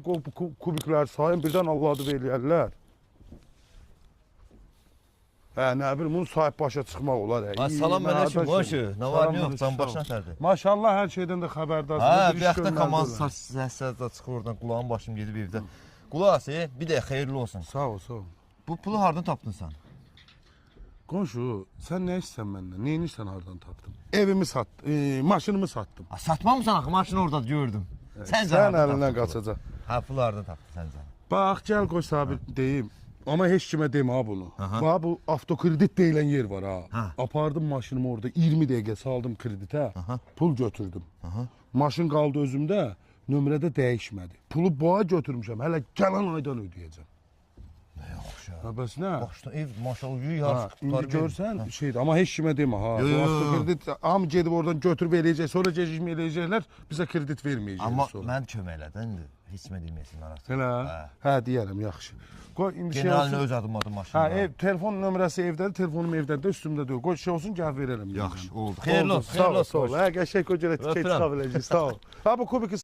O kubiklər sayın birdən Allah'ı eləyərlər. Ne bileyim bunun sahip başa çıxmaq olar. Salam aleyküm, hoşu. Ne var ne yok, can başına tərdir. Maşallah hər şeydən də xəbərdarsın. Ha, bir yaxda kamaz səslərdə çıxır oradan, qulağın başım gedib evdə. Qulaq bir də xeyirli olsun. Sağ ol, sağ ol. Bu pulu hardan tapdın sən? Qonşu, sən nə istəyirsən məndən? Neyini sən hardan tapdın? Evimi sattım, maşınımı sattım. Satmamısan axı, maşını orada gördüm. Sən əlindən qaçacaq. Ha, pulu hardan tapdın səncə? Bax, gəl qoy sabit deyim. Amma heç kimə demə ha bunu. Bax, bu avtokredit deyilən yer var ha. Apardım maşınımı orada 20 dəqiqə saldım kreditə. Pul götürdüm. Maşın qaldı özümdə, nömrədə dəyişmədi. Pulu boğa götürmüşəm, hələ gələn aydan ödəyəcəm. Yaxşı. Ha, bəs nə? Baxışda ev maşallah yarısı İndi görsən şeydir, amma heç kimə demə ha. Bu avtokredit am gedib oradan götürüb eləyəcək, sonra gecikmə eləyəcəklər, bizə kredit verməyəcəklər amma sonra. mən kömək elədin indi. Heç kimə deməyəsin arası. Hə, deyərəm, yaxşı. Qoy indi şey Generalini olsun. öz adım maşında. Ha, telefon nömrəsi evdədir, telefonum evdədir, üstümdə deyil. Qoy şey olsun, gəl verərəm. Yaxşı, oldu. Xeyirli olsun, Sağ ol, sağ ol. Hə, qəşəng o görə tikə çıxa biləcək. Sağ ol. Ha, bu kubiki